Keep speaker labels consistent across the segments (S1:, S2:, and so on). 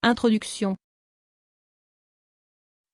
S1: Introduction.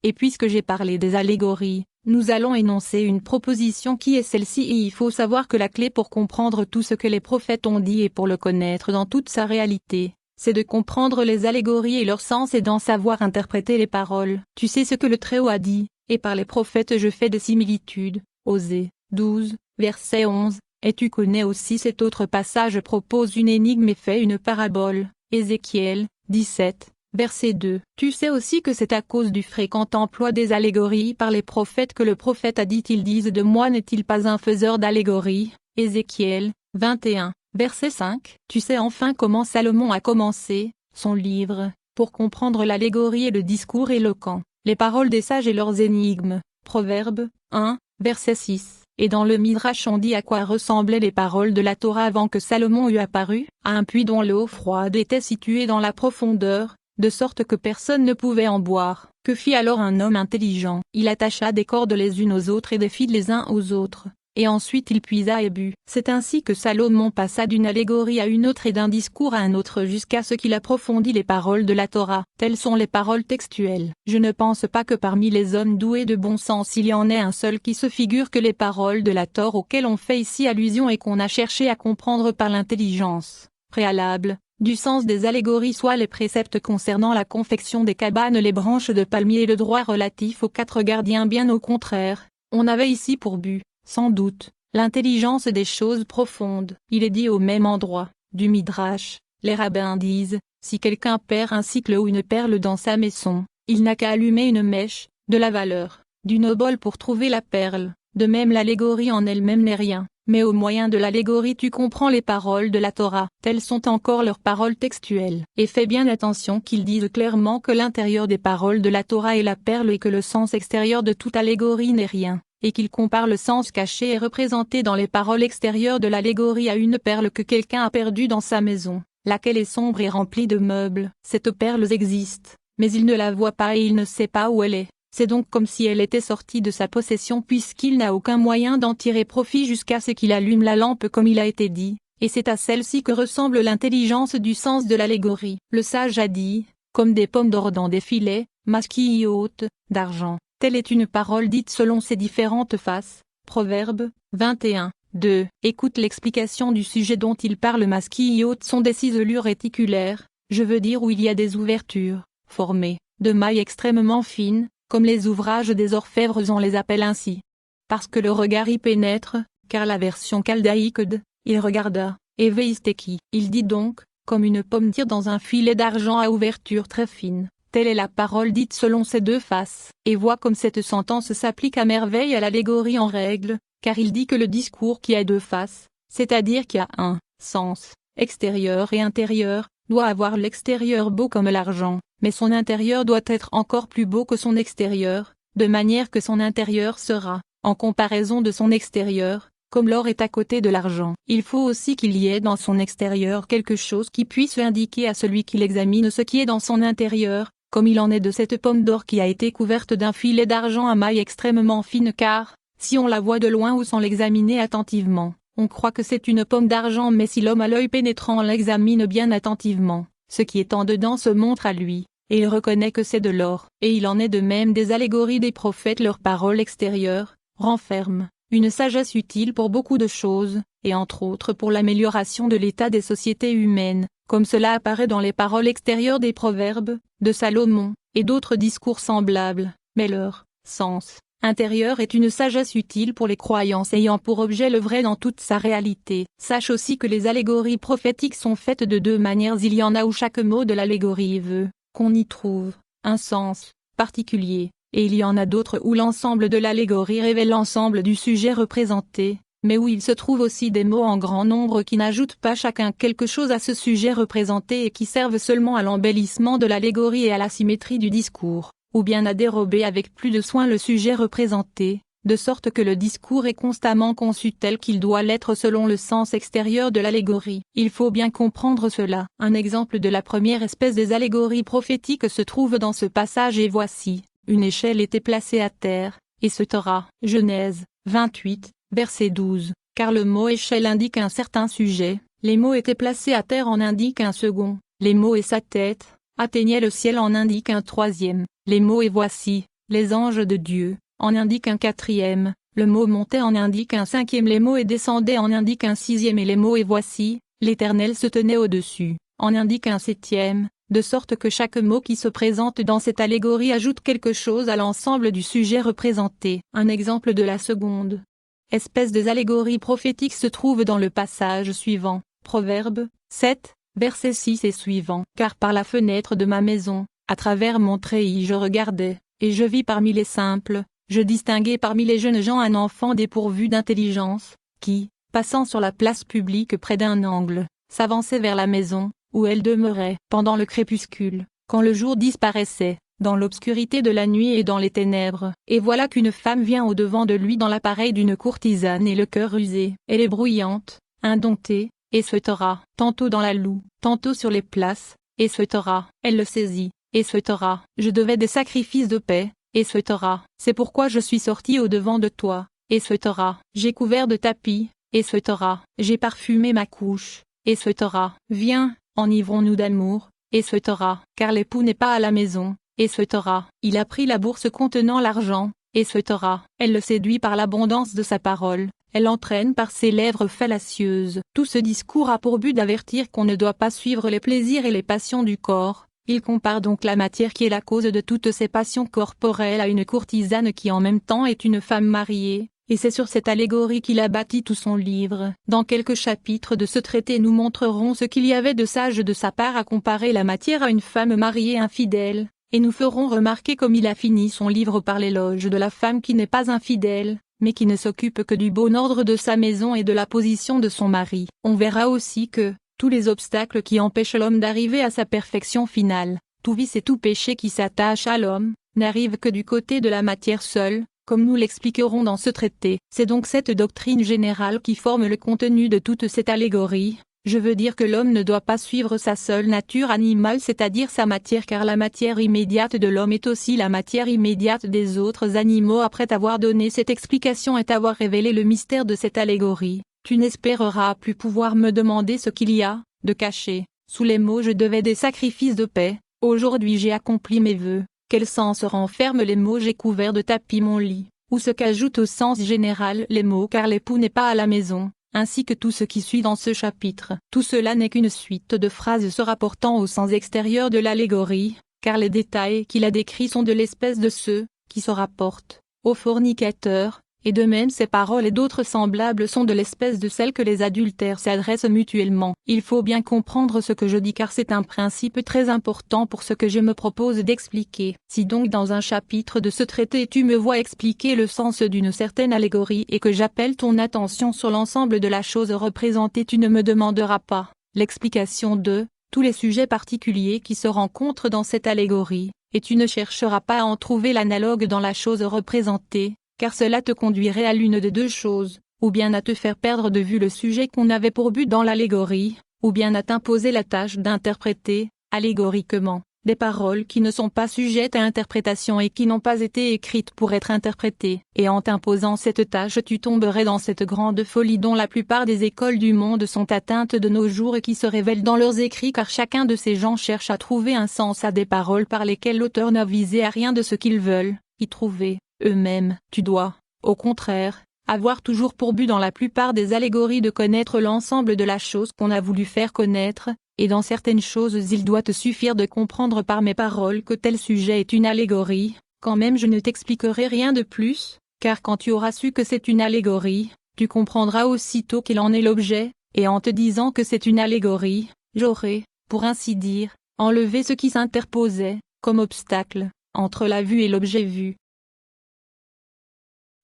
S1: Et puisque j'ai parlé des allégories, nous allons énoncer une proposition qui est celle-ci et il faut savoir que la clé pour comprendre tout ce que les prophètes ont dit et pour le connaître dans toute sa réalité, c'est de comprendre les allégories et leur sens et d'en savoir interpréter les paroles. Tu sais ce que le Très-Haut a dit, et par les prophètes je fais des similitudes. Osée 12, verset 11, et tu connais aussi cet autre passage propose une énigme et fait une parabole. Ézéchiel 17. Verset 2. Tu sais aussi que c'est à cause du fréquent emploi des allégories par les prophètes que le prophète a dit ils disent de moi n'est-il pas un faiseur d'allégories. Ézéchiel 21. Verset 5. Tu sais enfin comment Salomon a commencé son livre, pour comprendre l'allégorie et le discours éloquent, les paroles des sages et leurs énigmes. Proverbe 1, verset 6. Et dans le Midrash on dit à quoi ressemblaient les paroles de la Torah avant que Salomon eût apparu, à un puits dont l'eau froide était située dans la profondeur, de sorte que personne ne pouvait en boire. Que fit alors un homme intelligent? Il attacha des cordes les unes aux autres et des fils les uns aux autres, et ensuite il puisa et but. C'est ainsi que Salomon passa d'une allégorie à une autre et d'un discours à un autre jusqu'à ce qu'il approfondit les paroles de la Torah. Telles sont les paroles textuelles. Je ne pense pas que parmi les hommes doués de bon sens il y en ait un seul qui se figure que les paroles de la Torah auxquelles on fait ici allusion et qu'on a cherché à comprendre par l'intelligence préalable du sens des allégories soit les préceptes concernant la confection des cabanes, les branches de palmier et le droit relatif aux 4 gardiens. Bien au contraire, on avait ici pour but, sans doute, l'intelligence des choses profondes. Il est dit au même endroit, du Midrash, les rabbins disent, si quelqu'un perd un cycle ou une perle dans sa maison, il n'a qu'à allumer une mèche, de la valeur, d'une obole pour trouver la perle. De même l'allégorie en elle-même n'est rien, mais au moyen de l'allégorie tu comprends les paroles de la Torah. Telles sont encore leurs paroles textuelles. Et fais bien attention qu'ils disent clairement que l'intérieur des paroles de la Torah est la perle et que le sens extérieur de toute allégorie n'est rien, et qu'ils comparent le sens caché et représenté dans les paroles extérieures de l'allégorie à une perle que quelqu'un a perdue dans sa maison, laquelle est sombre et remplie de meubles. Cette perle existe, mais il ne la voit pas et il ne sait pas où elle est. C'est donc comme si elle était sortie de sa possession puisqu'il n'a aucun moyen d'en tirer profit jusqu'à ce qu'il allume la lampe comme il a été dit, et c'est à celle-ci que ressemble l'intelligence du sens de l'allégorie. Le sage a dit, comme des pommes d'or dans des filets, masquilles hautes, d'argent. Telle est une parole dite selon ses différentes faces. Proverbe 21. 2. Écoute l'explication du sujet dont il parle. Masquilles hautes sont des ciselures réticulaires, je veux dire où il y a des ouvertures, formées, de mailles extrêmement fines, comme les ouvrages des orfèvres on les appelle ainsi. Parce que le regard y pénètre, car la version chaldéique de « il regarda » est veisteki. Il dit donc, comme une pomme tire dans un filet d'argent à ouverture très fine. Telle est la parole dite selon ces deux faces. Et vois comme cette sentence s'applique à merveille à l'allégorie en règle, car il dit que le discours qui a deux faces, c'est-à-dire qui a un sens, extérieur et intérieur, doit avoir l'extérieur beau comme l'argent, mais son intérieur doit être encore plus beau que son extérieur, de manière que son intérieur sera, en comparaison de son extérieur, comme l'or est à côté de l'argent. Il faut aussi qu'il y ait dans son extérieur quelque chose qui puisse indiquer à celui qui l'examine ce qui est dans son intérieur, comme il en est de cette pomme d'or qui a été couverte d'un filet d'argent à mailles extrêmement fines car, si on la voit de loin ou sans l'examiner attentivement, on croit que c'est une pomme d'argent mais si l'homme à l'œil pénétrant l'examine bien attentivement, ce qui est en dedans se montre à lui, et il reconnaît que c'est de l'or. Et il en est de même des allégories des prophètes. Leurs paroles extérieures renferment une sagesse utile pour beaucoup de choses, et entre autres pour l'amélioration de l'état des sociétés humaines, comme cela apparaît dans les paroles extérieures des Proverbes, de Salomon, et d'autres discours semblables, mais leur sens intérieur est une sagesse utile pour les croyances ayant pour objet le vrai dans toute sa réalité. Sache aussi que les allégories prophétiques sont faites de deux manières. Il y en a où chaque mot de l'allégorie veut qu'on y trouve un sens particulier, et il y en a d'autres où l'ensemble de l'allégorie révèle l'ensemble du sujet représenté, mais où il se trouve aussi des mots en grand nombre qui n'ajoutent pas chacun quelque chose à ce sujet représenté et qui servent seulement à l'embellissement de l'allégorie et à la symétrie du discours, ou bien à dérober avec plus de soin le sujet représenté, de sorte que le discours est constamment conçu tel qu'il doit l'être selon le sens extérieur de l'allégorie. Il faut bien comprendre cela. Un exemple de la première espèce des allégories prophétiques se trouve dans ce passage et voici, une échelle était placée à terre, et se taura. Genèse 28, verset 12. Car le mot échelle indique un certain sujet, les mots étaient placés à terre en indiquent un second, les mots et sa tête, atteignait le ciel en indique un troisième, les mots et voici, les anges de Dieu, en indique un quatrième, le mot montait en indique un cinquième, les mots et descendait en indique un sixième et les mots et voici, l'Éternel se tenait au-dessus, en indique un septième, de sorte que chaque mot qui se présente dans cette allégorie ajoute quelque chose à l'ensemble du sujet représenté. Un exemple de la seconde espèce des allégories prophétiques se trouve dans le passage suivant, Proverbes 7, versets 6 et suivants. Car par la fenêtre de ma maison, à travers mon treillis je regardais, et je vis parmi les simples, je distinguai parmi les jeunes gens un enfant dépourvu d'intelligence, qui, passant sur la place publique près d'un angle, s'avançait vers la maison, où elle demeurait, pendant le crépuscule, quand le jour disparaissait, dans l'obscurité de la nuit et dans les ténèbres. Et voilà qu'une femme vient au-devant de lui dans l'appareil d'une courtisane et le cœur usé. Elle est bruyante, indomptée, et se taira, tantôt dans la loue, tantôt sur les places, et se taira. Elle le saisit, et se taira. Je devais des sacrifices de paix, et se taira. C'est pourquoi je suis sorti au-devant de toi, et se taira. J'ai couvert de tapis, et se taira. J'ai parfumé ma couche, et se taira. Viens, enivrons-nous d'amour, et se taira. Car l'époux n'est pas à la maison, et se taira. Il a pris la bourse contenant l'argent, et se taira. Elle le séduit par l'abondance de sa parole, elle l'entraîne par ses lèvres fallacieuses. Tout ce discours a pour but d'avertir qu'on ne doit pas suivre les plaisirs et les passions du corps. Il compare donc la matière qui est la cause de toutes ces passions corporelles à une courtisane qui en même temps est une femme mariée, et c'est sur cette allégorie qu'il a bâti tout son livre. Dans quelques chapitres de ce traité nous montrerons ce qu'il y avait de sage de sa part à comparer la matière à une femme mariée infidèle. Et nous ferons remarquer comme il a fini son livre par l'éloge de la femme qui n'est pas infidèle, mais qui ne s'occupe que du bon ordre de sa maison et de la position de son mari. On verra aussi que, tous les obstacles qui empêchent l'homme d'arriver à sa perfection finale, tout vice et tout péché qui s'attache à l'homme, n'arrivent que du côté de la matière seule, comme nous l'expliquerons dans ce traité. C'est donc cette doctrine générale qui forme le contenu de toute cette allégorie. Je veux dire que l'homme ne doit pas suivre sa seule nature animale, c'est-à-dire sa matière, car la matière immédiate de l'homme est aussi la matière immédiate des autres animaux. Après avoir donné cette explication et t'avoir révélé le mystère de cette allégorie, tu n'espéreras plus pouvoir me demander ce qu'il y a de caché sous les mots je devais des sacrifices de paix. Aujourd'hui j'ai accompli mes vœux. Quel sens renferment les mots j'ai couvert de tapis mon lit, ou ce qu'ajoutent au sens général les mots car l'époux n'est pas à la maison, ainsi que tout ce qui suit dans ce chapitre. Tout cela n'est qu'une suite de phrases se rapportant au sens extérieur de l'allégorie, car les détails qu'il a décrits sont de l'espèce de ceux qui se rapportent aux fornicateurs, et de même ces paroles et d'autres semblables sont de l'espèce de celles que les adultères s'adressent mutuellement. Il faut bien comprendre ce que je dis car c'est un principe très important pour ce que je me propose d'expliquer. Si donc dans un chapitre de ce traité tu me vois expliquer le sens d'une certaine allégorie et que j'appelle ton attention sur l'ensemble de la chose représentée, tu ne me demanderas pas l'explication de tous les sujets particuliers qui se rencontrent dans cette allégorie, et tu ne chercheras pas à en trouver l'analogue dans la chose représentée, car cela te conduirait à l'une de deux choses, ou bien à te faire perdre de vue le sujet qu'on avait pour but dans l'allégorie, ou bien à t'imposer la tâche d'interpréter, allégoriquement, des paroles qui ne sont pas sujettes à interprétation et qui n'ont pas été écrites pour être interprétées. Et en t'imposant cette tâche tu tomberais dans cette grande folie dont la plupart des écoles du monde sont atteintes de nos jours et qui se révèlent dans leurs écrits, car chacun de ces gens cherche à trouver un sens à des paroles par lesquelles l'auteur n'a visé à rien de ce qu'ils veulent y trouver eux-mêmes. Tu dois, au contraire, avoir toujours pour but dans la plupart des allégories de connaître l'ensemble de la chose qu'on a voulu faire connaître, et dans certaines choses il doit te suffire de comprendre par mes paroles que tel sujet est une allégorie, quand même je ne t'expliquerai rien de plus, car quand tu auras su que c'est une allégorie, tu comprendras aussitôt qu'il en est l'objet, et en te disant que c'est une allégorie, j'aurai, pour ainsi dire, enlevé ce qui s'interposait, comme obstacle, entre la vue et l'objet vu.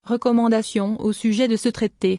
S1: Recommandations au sujet de ce traité.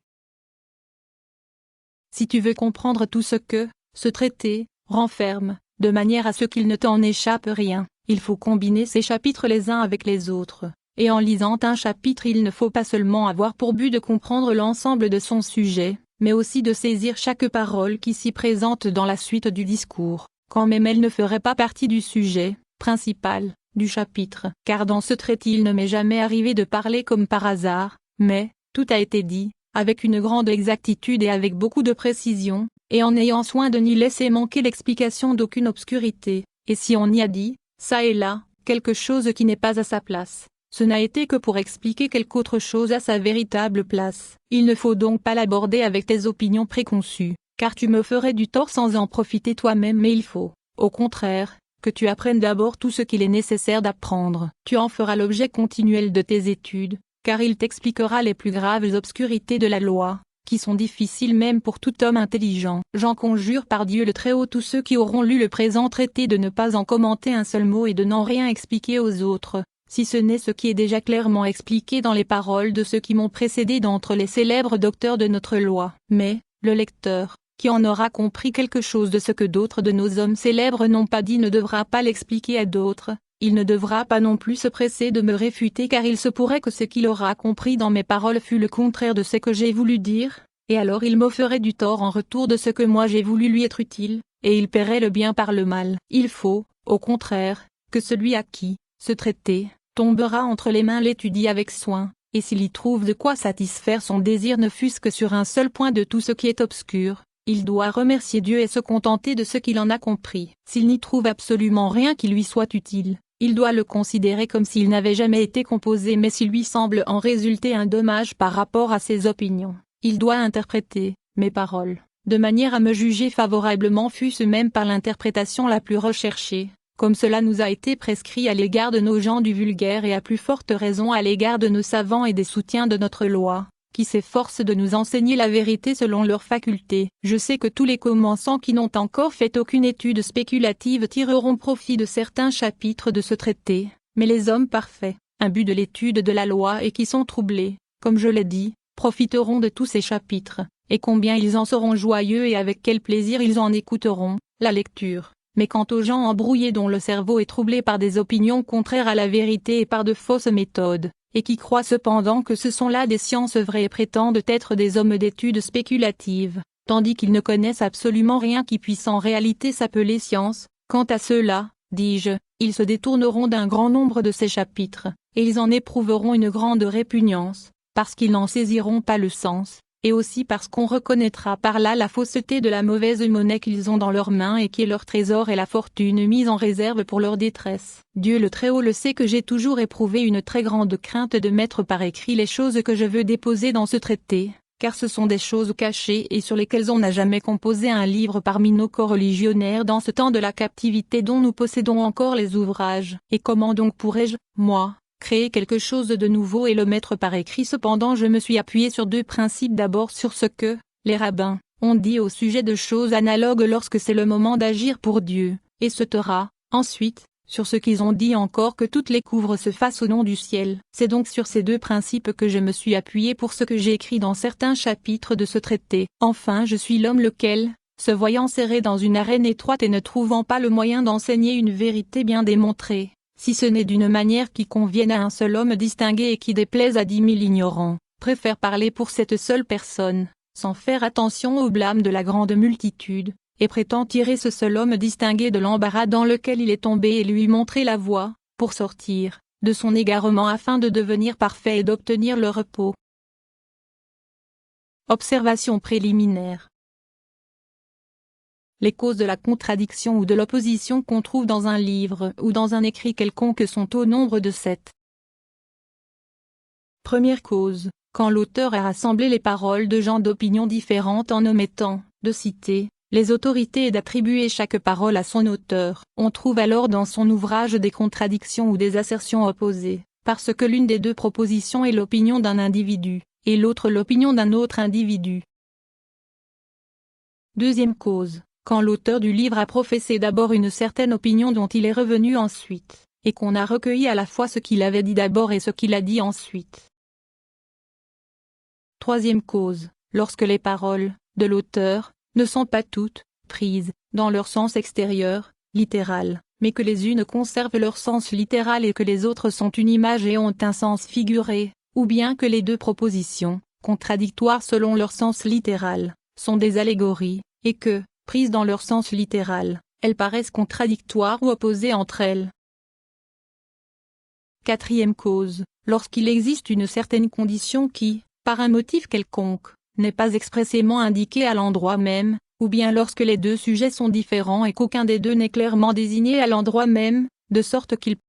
S1: Si tu veux comprendre tout ce que ce traité renferme, de manière à ce qu'il ne t'en échappe rien, il faut combiner ces chapitres les uns avec les autres, et en lisant un chapitre il ne faut pas seulement avoir pour but de comprendre l'ensemble de son sujet, mais aussi de saisir chaque parole qui s'y présente dans la suite du discours, quand même elle ne ferait pas partie du sujet principal du chapitre, car dans ce traité il ne m'est jamais arrivé de parler comme par hasard, mais tout a été dit, avec une grande exactitude et avec beaucoup de précision, et en ayant soin de n'y laisser manquer l'explication d'aucune obscurité. et si on y a dit, ça et là, quelque chose qui n'est pas à sa place, ce n'a été que pour expliquer quelque autre chose à sa véritable place. Il ne faut donc pas l'aborder avec tes opinions préconçues, car tu me ferais du tort sans en profiter toi-même, mais il faut, au contraire, que tu apprennes d'abord tout ce qu'il est nécessaire d'apprendre. Tu en feras l'objet continuel de tes études, car il t'expliquera les plus graves obscurités de la loi, qui sont difficiles même pour tout homme intelligent. J'en conjure par Dieu le Très-Haut tous ceux qui auront lu le présent traité de ne pas en commenter un seul mot et de n'en rien expliquer aux autres, si ce n'est ce qui est déjà clairement expliqué dans les paroles de ceux qui m'ont précédé d'entre les célèbres docteurs de notre loi. Mais, le lecteur, qui en aura compris quelque chose de ce que d'autres de nos hommes célèbres n'ont pas dit ne devra pas l'expliquer à d'autres, il ne devra pas non plus se presser de me réfuter car il se pourrait que ce qu'il aura compris dans mes paroles fût le contraire de ce que j'ai voulu dire, et alors il me ferait du tort en retour de ce que moi j'ai voulu lui être utile, et il paierait le bien par le mal. Il faut, au contraire, que celui à qui ce traité tombera entre les mains l'étudie avec soin, et s'il y trouve de quoi satisfaire son désir ne fût-ce que sur un seul point de tout ce qui est obscur, il doit remercier Dieu et se contenter de ce qu'il en a compris. S'il n'y trouve absolument rien qui lui soit utile, il doit le considérer comme s'il n'avait jamais été composé, mais s'il lui semble en résulter un dommage par rapport à ses opinions, il doit interpréter mes paroles, de manière à me juger favorablement fût-ce même par l'interprétation la plus recherchée, comme cela nous a été prescrit à l'égard de nos gens du vulgaire et à plus forte raison à l'égard de nos savants et des soutiens de notre loi, qui s'efforcent de nous enseigner la vérité selon leurs facultés. Je sais que tous les commençants qui n'ont encore fait aucune étude spéculative tireront profit de certains chapitres de ce traité, mais les hommes parfaits, imbus de l'étude de la loi et qui sont troublés, comme je l'ai dit, profiteront de tous ces chapitres, et combien ils en seront joyeux et avec quel plaisir ils en écouteront la lecture. Mais quant aux gens embrouillés dont le cerveau est troublé par des opinions contraires à la vérité et par de fausses méthodes, et qui croient cependant que ce sont là des sciences vraies et prétendent être des hommes d'études spéculatives, tandis qu'ils ne connaissent absolument rien qui puisse en réalité s'appeler science, quant à ceux-là, dis-je, ils se détourneront d'un grand nombre de ces chapitres, et ils en éprouveront une grande répugnance, parce qu'ils n'en saisiront pas le sens, et aussi parce qu'on reconnaîtra par là la fausseté de la mauvaise monnaie qu'ils ont dans leurs mains et qui est leur trésor et la fortune mise en réserve pour leur détresse. Dieu le Très-Haut le sait que j'ai toujours éprouvé une très grande crainte de mettre par écrit les choses que je veux déposer dans ce traité, car ce sont des choses cachées et sur lesquelles on n'a jamais composé un livre parmi nos coreligionnaires dans ce temps de la captivité dont nous possédons encore les ouvrages. Et comment donc pourrais-je, moi, créer quelque chose de nouveau et le mettre par écrit? Cependant je me suis appuyé sur deux principes, d'abord sur ce que les rabbins ont dit au sujet de choses analogues lorsque c'est le moment d'agir pour Dieu, et ce Torah, ensuite, sur ce qu'ils ont dit encore que toutes les couvres se fassent au nom du ciel. C'est donc sur ces deux principes que je me suis appuyé pour ce que j'ai écrit dans certains chapitres de ce traité. Enfin je suis l'homme lequel, se voyant serré dans une arène étroite et ne trouvant pas le moyen d'enseigner une vérité bien démontrée, si ce n'est d'une manière qui convienne à un seul homme distingué et qui déplaise à 10 000 ignorants, préfère parler pour cette seule personne, sans faire attention au blâme de la grande multitude, et prétend tirer ce seul homme distingué de l'embarras dans lequel il est tombé et lui montrer la voie, pour sortir de son égarement afin de devenir parfait et d'obtenir le repos. Observation préliminaire. Les causes de la contradiction ou de l'opposition qu'on trouve dans un livre ou dans un écrit quelconque sont au nombre de 7. Première cause, quand l'auteur a rassemblé les paroles de gens d'opinions différentes en omettant de citer les autorités et d'attribuer chaque parole à son auteur. On trouve alors dans son ouvrage des contradictions ou des assertions opposées, parce que l'une des deux propositions est l'opinion d'un individu, et l'autre l'opinion d'un autre individu. Deuxième cause, quand l'auteur du livre a professé d'abord une certaine opinion dont il est revenu ensuite, et qu'on a recueilli à la fois ce qu'il avait dit d'abord et ce qu'il a dit ensuite. Troisième cause, lorsque les paroles de l'auteur ne sont pas toutes prises dans leur sens extérieur, littéral, mais que les unes conservent leur sens littéral et que les autres sont une image et ont un sens figuré, ou bien que les deux propositions, contradictoires selon leur sens littéral, sont des allégories, et que, prises dans leur sens littéral, elles paraissent contradictoires ou opposées entre elles. Quatrième cause, lorsqu'il existe une certaine condition qui, par un motif quelconque, n'est pas expressément indiquée à l'endroit même, ou bien lorsque les deux sujets sont différents et qu'aucun des deux n'est clairement désigné à l'endroit même, de sorte qu'ils